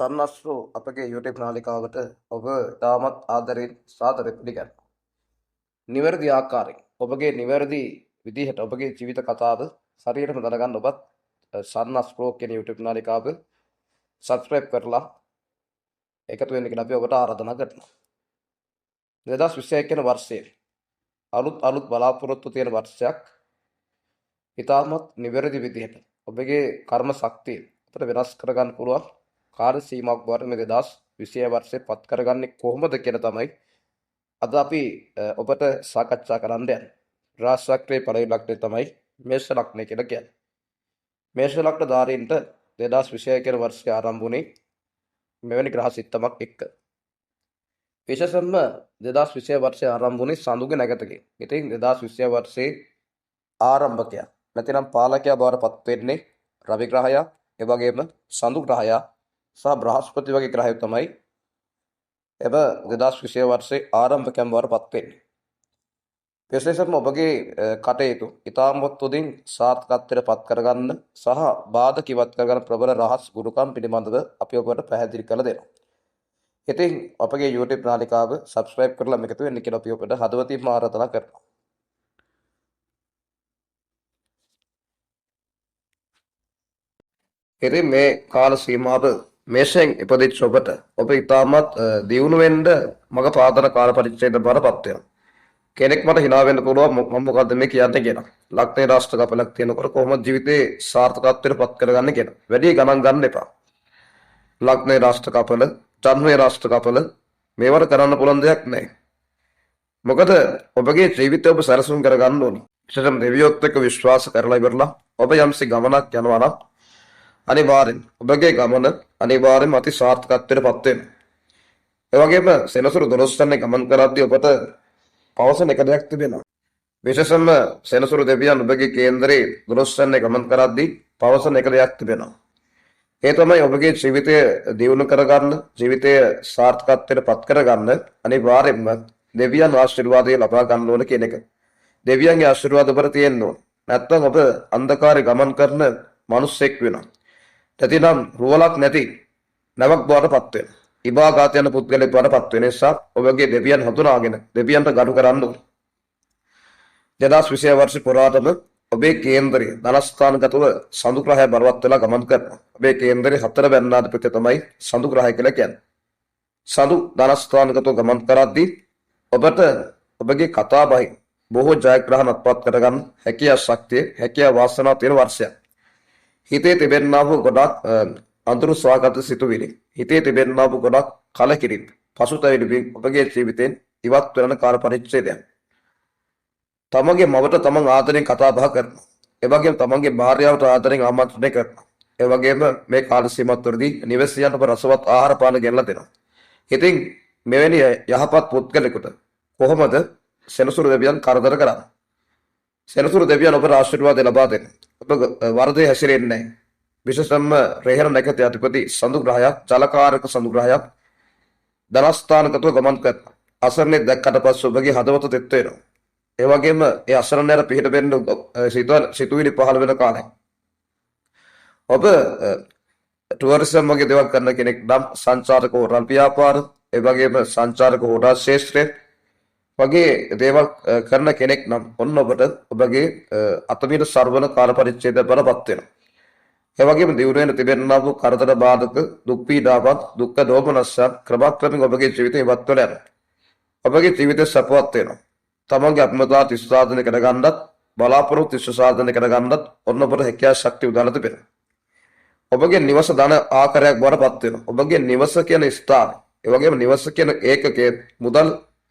සන්නස්රු අපගේ YouTube නාලිකාවට ඔබ තාමත් ආදරයෙන් සාදරයෙන් පිළිගන්නවා. නිවැරදි ආකාරයෙන් ඔබගේ නිවැරදි විදිහට ඔබගේ ජීවිත කතාව හරියටම දැනගන්න ඔබත් සන්නස්රු කියන YouTube නාලිකාව subscribe කරලා එකතු වෙන්න කියලා අපි ඔබට ආරාධනා කරනවා. 2021 වෙනි වර්ෂයේ අලුත් බලාපොරොත්තු තියෙන වර්ෂයක්. ඊටමත් නිවැරදි විදිහට ඔබගේ කර්ම ශක්තිය අපිට වෙනස් කරගන්න පුළුවන්. කාර්ය සීමාවක් බවට මේ 2020 වර්ෂේ පත් කරගන්නේ කොහොමද කියලා තමයි අද අපි ඔබට සාකච්ඡා කරන්න යන්නේ. රාශිචක්‍රයේ පළවෙනි ලග්නය තමයි මේෂ ලග්නය කියලා කියන්නේ. මේෂ ලග්න ධාරීන්ට 2021 කියන වර්ෂය ආරම්භ වුණේ මෙවැනි ග්‍රහ සිත්තමක් එක්ක. විශේෂයෙන්ම 2020 වර්ෂය ආරම්භ වුණේ සඳුගේ නැගතකින්. ඉතින් 2020 වර්ෂයේ ආරම්භකයා නැතිනම් පාලකයා බවට පත් වෙන්නේ රවි ග්‍රහයා, ඒ වගේම සඳු ග්‍රහයා සහ බ්‍රහස්පති වගේ ග්‍රහයෝ තමයි එබ 2020 වර්ෂයේ ආරම්භකයන් බවට පත් වෙන්නේ. විශේෂයෙන්ම ඔබගේ කටයුතු ඉතාමත් උදින් සාර්ථකත්වයට පත් කරගන්න සහ බාධක ඉවත් කරගන්න ප්‍රබල රහස් ගුරුකම් පිළිබඳව අපි ඔබට පැහැදිලි කරලා දෙනවා. ඉතින් අපගේ YouTube නාලිකාව subscribe කරලා මේකතු වෙන්න කියලා අපි ඔබට හදවතින්ම ආරාධනා කරනවා. ඉතින් මේ කාල සීමාව මේෂයෙන් ඉපදිච්ච ඔබට ඔබ ඉතාමත් දියුණු වෙන්න මග පාදන කාල පරිච්ඡේද බරපත් වෙනවා. කෙනෙක් මට hina වෙන්න පුළුවන් මම මොකද්ද මේ කියන්නේ කියලා. ලග්නේ රාශි කපලක් තියෙනකොට කොහොමද ජීවිතේ සාර්ථකත්වයට පත් කරගන්නේ කියලා. වැඩි ගණන් ගන්න එපා. ලග්නේ රාශි කපල, ජන්මේ රාශි කපල මේවට කරන්න පුළුවන් දෙයක් නැහැ. මොකද ඔබගේ ජීවිතය ඔබ සරසුන් කරගන්න ඕනි. විශේෂයෙන්ම දෙවියොත් එක්ක විශ්වාස කරලා ඉවරලා ඔබ යම්සි ගමනක් යනවා නම් අනිවාර්යෙන් ඔබගේ ගමන අනිවාර්යෙන්ම අති සාර්ථකත්වයට පත් වෙනවා. ඒ වගේම සෙනසුරු 12 වෙනි ගමන් කරද්දී ඔබට පවසන එක දෙයක් තිබෙනවා. විශේෂයෙන්ම සෙනසුරු දෙවියන් ඔබගේ කේන්දරේ 12 වෙනි ගමන් කරද්දී පවසන එක දෙයක් තිබෙනවා. ඒ තමයි ඔබගේ ජීවිතය දියුණු කරගන්න, ජීවිතය සාර්ථකත්වයට පත් කරගන්න අනිවාර්යෙන්ම දෙවියන් ආශිර්වාදය ලබා ගන්න ඕන කියන එක. දෙවියන්ගේ ආශිර්වාද ඔබට තියෙන්න ඕන. නැත්නම් ඔබ අන්ධකාරයේ ගමන් කරන මිනිසෙක් වෙනවා. නැතිනම් රුවලක් නැති නැවක් බවට පත් වෙනවා. ඉබාගාත යන පුද්ගලෙක් බවට පත් වෙන නිසා ඔබගේ දෙවියන් හඳුනාගෙන දෙවියන්ට ගරු කරන්න ඕන. 2020 වර්ෂ පුරාටම ඔබේ කේන්දරය ධනස්ථානගතව සඳු ග්‍රහය බලවත් වෙලා ගමන් කරනවා. ඔබේ කේන්දරේ 4 වෙනිදාධිපති තමයි සඳු ග්‍රහය කියලා කියන්නේ. සඳු ධනස්ථානගතව ගමන් කරද්දී ඔබට ඔබගේ කතාබහයි බොහෝ ජයග්‍රහණ අත්පත් කරගන්න හැකියාව ශක්තිය හැකියාව වාසනාව තියෙන වර්ෂයක්. හිතේ තිබෙනා වූ ගොඩක් අඳුරු ස්වාගත සිතුවිලි, හිතේ තිබෙනා වූ ගොඩක් කලකිරීම, පසුතැවිලි ඔබගේ ජීවිතෙන් ඉවත් වෙන කාල පරිච්ඡේදයක්. තමන්ගේ මවට තමන් ආදරෙන් කතා බහ කරනවා. ඒ වගේම තමන්ගේ භාර්යාවට ආදරෙන් ආමන්ත්‍රණය කරනවා. ඒ වගේම මේ කාල සීමාව තුළදී නිවසියන්ට ඔබ රසවත් ආහාර පාන ගෙනලා දෙනවා. ඉතින් මෙවැනි යහපත් පුද්ගලෙකුට කොහොමද සෙනසුරු දෙවියන් කරදර කරන්නේ? සෙනසුරු දෙවියන් ඔබට ආශිර්වාද ලබා දෙන. ඔබ වරදේ හැසිරෙන්නේ නැහැ. විශේෂයෙන්ම රේහන නැකත අධිපති සඳු ග්‍රහයක්, ජලකාරක සඳු ග්‍රහයක් ධනස්ථානගතව ගමන් කරනවා. අසරණේ දැක්කට පස්සේ ඔබගේ හදවත තෙත් වෙනවා. ඒ වගේම ඒ අසරණයට පිහිට වෙන්න සිතුවිලි පහළ වෙන කාලයක්. ඔබ ටුවරිසම් වගේ දේවල් කරන කෙනෙක් නම් සංචාරක හෝටල් ව්‍යාපාර, ඒ වගේම සංචාරක හෝටල් ශාස්ත්‍රය වගේ දේවල් කරන කෙනෙක් නම් ඔන්න ඔබට ඔබගේ අතමිට සර්වන කාල පරිච්ඡේදය බලපත් වෙනවා. ඒ වගේම දියුණුවෙන් තිබෙනා වූ කරදර බාධක, දුක් පීඩාවත්, දුක්ඛ දෝමනස්ස ක්‍රමක්‍රමික ඔබගේ ජීවිතේ ඉවත් වෙලා යනවා. ඔබගේ ජීවිතය සපවත් වෙනවා. තමන්ගේ අත්මතා තිස් සාධන කරගන්නත්, බලාපොරොත්තු තිස් සාධන කරගන්නත් ඔන්න ඔබට හැකියාව ශක්තිය උදාලා තිබෙනවා. ඔබගේ නිවස ධන ආකාරයක් බවටපත් වෙනවා. ඔබගේ නිවස කියන ස්ථාන, ඒ වගේම නිවස කියන ඒකකයේ මුදල්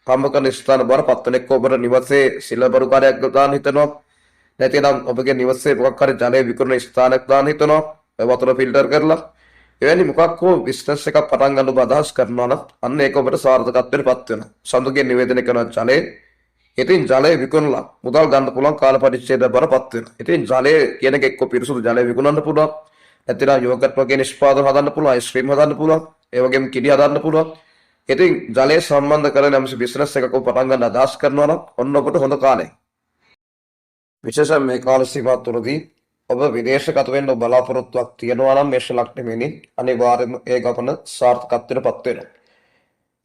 හම්බ කරන ස්ථාන බවටපත් වෙන එක්ක ඔබට නිවසේ සිල්වරු කාර්යයක් දාන්න හිතනවා. නැතිනම් ඔබගේ නිවසේ මොකක් හරි ජලය විකුණන ස්ථානයක් දාන්න හිතනවා. වතුර ෆිල්ටර් කරලා එවැනි මොකක් හෝ බිස්නස් එකක් පටන් ගන්න ඔබ අදහස් කරනවා නම් අන්න ඒක ඔබට සාර්ථකත්වයට පත් වෙනවා. සඳුගේ නිවේදනය කරන ජලය, ඉතින් ජලය විකුණලා මුදල් ගන්න පුළුවන් කාල පරිච්ඡේදය බරපත් වෙනවා. ඉතින් ජලය කියන එක එක්ක පිරිසුදු ජලය විකුණන්න පුළුවන්. නැතිනම් යෝගට් වගේ නිෂ්පාදන හදන්න පුළුවන්, අයිස්ක්‍රීම් හදන්න පුළුවන්, ඒ වගේම කිඩි හදන්න පුළුවන්. ඉතින් ජලය සම්බන්ධ කරගෙන යම්සි බිස්නස් එකක් පටන් ගන්න අදහස් කරනවා නම් ඔන්න ඔබට හොඳ කාලයක්. විශේෂයෙන් මේ කාල සීමාව තුළදී ඔබ විදේශගත වෙන්න බලාපොරොත්තුවක් තියෙනවා නම් මේෂ ලග්නෙමෙනි අනිවාර්යයෙන්ම ඒ ගමන සාර්ථකත්වයට පත් වෙනවා.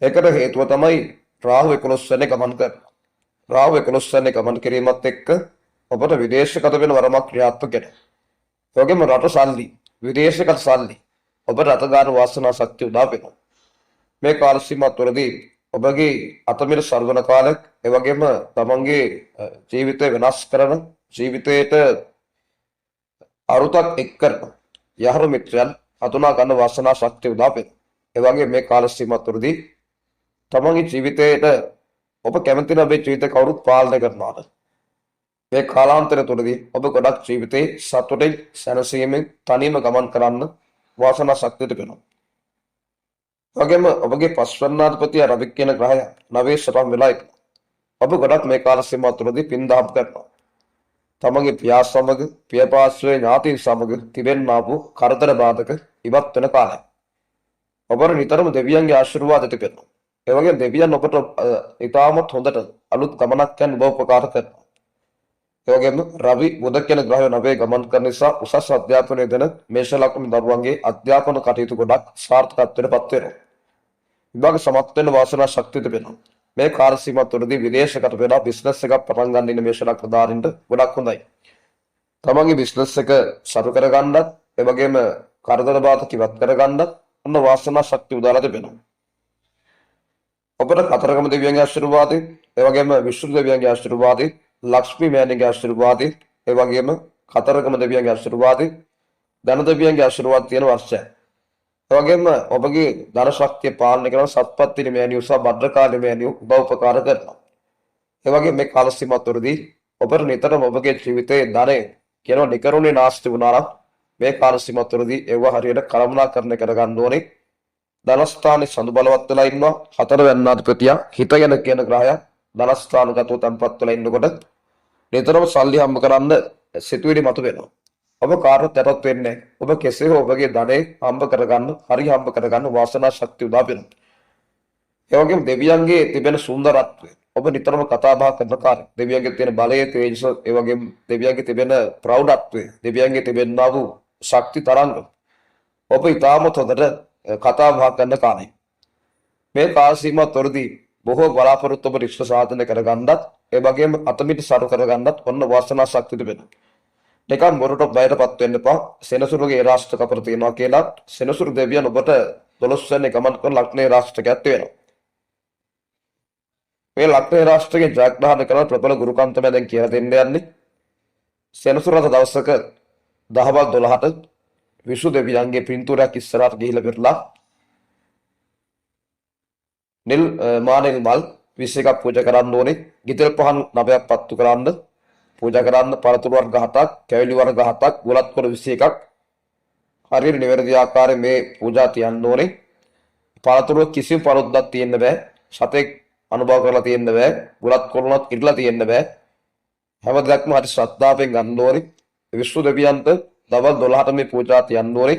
ඒකට හේතුව තමයි රාහු 11 වෙනි ගමන් කරනවා. රාහු 11 වෙනි ගමන් කිරීමත් එක්ක ඔබට විදේශගත වෙන වරමක් ක්‍රියාත්මක වෙනවා. ඒ වගේම රට සල්ලි, විදේශගත සල්ලි ඔබට අත ගන්න වාසනා ශක්තිය උදා වෙනවා. මේ කාල සීමාව තුළදී ඔබගේ අතමිර සර්වන කාලයක්, ඒ වගේම තමන්ගේ ජීවිතය වෙනස් කරන, ජීවිතයට අරුතක් එක් කරන යහරු මිත්‍රයන් හඳුනා ගන්න වාසනා ශක්තිය උදා වෙනවා. ඒ වගේ මේ කාල සීමාව තුළදී තමන්ගේ ජීවිතයට ඔබ කැමති නම් මේ ජීවිතය කවුරුත් පාලනය කරනවාද? මේ කාලාන්තරය තුළදී ඔබ ගොඩක් ජීවිතේ සතුටින් සැනසීමෙන් තනියම ගමන් කරන්න වාසනා ශක්තිය තිබෙනවා. වගේම ඔබගේ පස්වර්ණාධිපතිය රවි කියන ග්‍රහය නවයේ සටන් වෙලා ඉන්නවා. ඔබ ගොඩක් මේ කාල සීමාව තුළදී පින්දහම් කරනවා. තමගේ පියා සමග, පියපාර්ශ්වයේ ඥාතීන් සමග තිබෙන්නා වූ කරදර බාධක ඉවත් වෙන කාලයක්. ඔබට නිතරම දෙවියන්ගේ ආශිර්වාද තිබෙනවා. ඒ වගේම දෙවියන් ඔබට ඉතාමත් හොඳට අලුත් ගමනක් යන උදව් උපකාර කරනවා. ඒ වගේම රවි බුධ කියන ග්‍රහය නවයේ ගමන් කරන නිසා උසස් අධ්‍යාපනය දෙන මේෂ ලග්න දරුවන්ගේ අධ්‍යාපන කටයුතු ගොඩක් සාර්ථකත්වයට පත් වෙනවා. විභාග සමත් වෙන වාසනා ශක්තිය තිබෙනවා. මේ කාල සීමාව තුළදී විදේශගත වෙලා බිස්නස් එකක් පටන් ගන්න ඉන්න මේෂ ලග්න දාරින්ට ගොඩක් හොඳයි. තමන්ගේ බිස්නස් එක සරු කරගන්නත්, ඒ වගේම කරදර බාධක ඉවත් කරගන්නත් ඔන්න වාසනා ශක්තිය උදාලා තිබෙනවා. ඔබට කතරගම දෙවියන්ගේ ආශිර්වාදය, ඒ වගේම විෂ්ණු දෙවියන්ගේ ආශිර්වාදය, ලක්ෂ්මී මෑණියන්ගේ ආශිර්වාදය, ඒ වගේම කතරගම දෙවියන්ගේ ආශිර්වාදය, ධන දෙවියන්ගේ ආශිර්වාද තියෙන වර්ෂය. ඒ වගේම ඔබගේ ධන ශක්තිය පාලනය කරන සත්පත්තිනි මෑණියෝ සහ භද්‍රකාලි මෑණියෝ උදව් උපකාර කරනවා. ඒ වගේම මේ කාල සීමාව තුළදී ඔබට නිතරම ඔබගේ ජීවිතයේ ධනෙ කියන නිකරුණේ නාස්ති වුණා නම් මේ කාල සීමාව තුළදී ඒව හරියට කළමනාකරණය කරගන්න ඕනේ. ධනස්ථානයේ සඳු බලවත් වෙලා ඉන්නවා. හතර වෙන්නාධිපතිය හිත යන කියන ග්‍රහය ධනස්ථානගතව තන්පත් වෙලා ඉන්නකොට නිතරම සල්ලි හම්බ කරන්න සිතුවිලි මතුවෙනවා. ඔබ කාටවත් යටත් වෙන්නේ නැහැ. ඔබ කෙසේ හෝ ඔබගේ ධනෙ හම්බ කරගන්න, හරි හම්බ කරගන්න වාසනා ශක්තිය උදා වෙනවා. ඒ වගේම දෙවියන්ගේ තිබෙන සුන්දරත්වය ඔබ නිතරම කතා බහ කරන කාර්ය, දෙවියන්ගේ තියෙන බලය, තේජස, ඒ වගේම දෙවියන්ගේ තිබෙන ප්‍රෞಢත්වය, දෙවියන්ගේ තිබෙනා වූ ශක්ති තරංග ඔබ ඉතාමත් හොඳට කතා බහ කරන කාලය. මේ කාල සීමාව තුළදී බොහෝ බලාපොරොත්තු ඔබ ඉෂ්ට සාධන කරගන්නත්, ඒ වගේම අතමිට සරු කරගන්නත් ඔන්න වාසනා ශක්තිය තිබෙනවා. නිකන් බොරුට බයටපත් වෙන්න එපා. සෙනසුරුගේ රාශික කපර තියනවා කියලා සෙනසුරු දෙවියන් ඔබට 12 වෙනි ගමන් කරන ලග්නේ රාශිකයක් වෙනවා. මේ ලග්නේ රාශිකයේ ජයග්‍රහණ කරන ප්‍රබල ගුරුකාන්තමය දැන් කියලා දෙන්න යන්නේ. සෙනසුරාදා දවසක දහවල් 12ට විසු දෙවියන්ගේ පින්තූරයක් ඉස්සරහට ගිහිල්ලා පෙරලා නිල් මානෙල් මල් 21ක් පූජා කරන්න ඕනේ. ගිතෙල් පහන් 9ක් පත්තු කරන්න පූජා කරන්න. පළතුරු වර්ග 7ක්, කැවිලි වර්ග 7ක්, ගුලත් කොළ 21ක් හරියට නිවැරදි ආකාරයෙන් මේ පූජා තියන්න ඕනේ. පළතුරු කිසිම පරොද්දක් තියෙන්න බෑ. සතෙක් අනුභව කරලා තියෙන්න බෑ. ගුලත් කොළනත් ඉරලා තියෙන්න බෑ. හැම දෙයක්ම හරි ශ්‍රද්ධාවෙන් ගන්න ඕනේ. විසු දෙවියන්ට දවල් 12ට මේ පූජා තියන්න ඕනේ.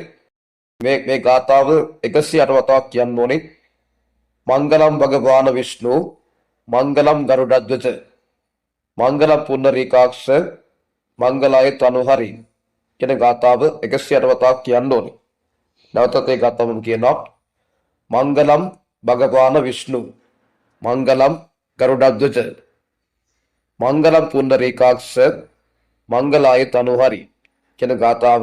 මේ ගාථාව 108 වතාවක් කියන්න ඕනේ. මංගලම් භගවාන විෂ්ණු, මංගලම් ගරුඩද්වච, මංගලම් පුන්නරීකාක්ෂ, මංගලාය තනුහරි කියන ගාථාව 108 වතාවක් කියන්න ඕනේ. නැවතත් ඒ ගාථාවම කියනවා. මංගලම් භගවාන විෂ්ණු, මංගලම් ගරුඩද්වච, මංගලම් පුන්නරීකාක්ෂ, මංගලාය තනුහරි කියන ගාථාව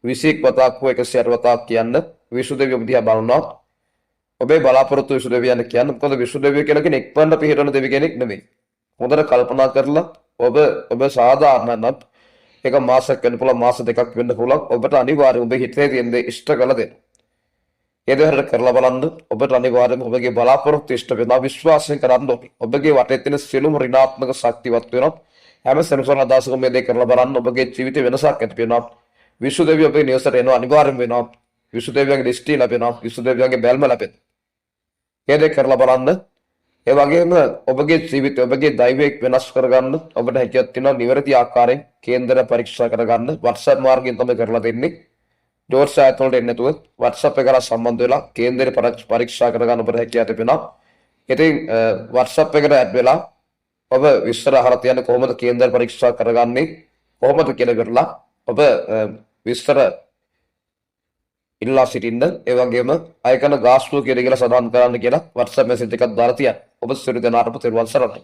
21 වතාවක් හෝ 108 වතාවක් කියන්න. විසු දෙවියෝ දිහා බලනවා. ඔබේ බලාපොරොත්තු විසු දෙවියන් කියන්න. මොකද විසු දෙවියෝ කියලා කෙනෙක් එක්වන්න පිළිහෙරන දෙවි කෙනෙක් නෙමෙයි. හොඳට කල්පනා කරලා ඔබ සාධාරණ නම් එක මාසයක් වෙන්න පුළුවන්, මාස දෙකක් වෙන්න පුළුවන්. ඔබට අනිවාර්යයෙන් ඔබේ හිතේ තියෙන දේ ඉෂ්ට කළ දෙන්න. ඒ දේ කරලා බලන්න. ඔබට අනිවාර්යයෙන්ම ඔබගේ බලාපොරොත්තු ඉෂ්ට වෙනවා. විශ්වාසයෙන් කරන්න ඕනේ. ඔබගේ වටේ තියෙන සියලුම ඍණාත්මක ශක්තිවත් වෙනවා. හැම සෙනසුරාදා දවසකම මේ දේ කරලා බලන්න. ඔබගේ ජීවිතේ වෙනසක් ඇති වෙනවා. විසු දෙවියෝ ඔබේ නිවසට එනවා අනිවාර්යයෙන් වෙනවා. විසු දෙවියන්ගේ දෘෂ්ටි ලැබෙනවා. විසු දෙවියන්ගේ බැල්ම ලැබෙනවා. ඒ දේ කරලා බලන්න. ඒ වගේම ඔබගේ ජීවිතය, ඔබගේ දෛවයක් වෙනස් කරගන්න ඔබට හැකියාවක් තියෙනවා. නිවැරදි ආකාරයෙන් කේන්දර පරීක්ෂා කරගන්න WhatsApp මාර්ගයෙන් තමයි කරලා දෙන්නේ. ජෝර්ජ් සායත් වලට එන්නේ නැතුව WhatsApp එක කරා සම්බන්ධ වෙලා කේන්දර පරීක්ෂා කරගන්න ඔබට හැකියාවක් තිබෙනවා. ඉතින් WhatsApp එකට ඇඩ් වෙලා ඔබ විස්තර අහලා තියන්නේ කොහොමද කේන්දර පරීක්ෂා කරගන්නේ, කොහොමද කියලා කරලා ඔබ විස්තර ඉල්ලා සිටින්න ඒ වගේම අය කරන ගාස්තුව කියන කියලා සඳහන් කරන්න කියලා WhatsApp message එකක් දාලා තියන්න. ඔබ සියලු දෙනාටම තෙරුවන් සරණයි.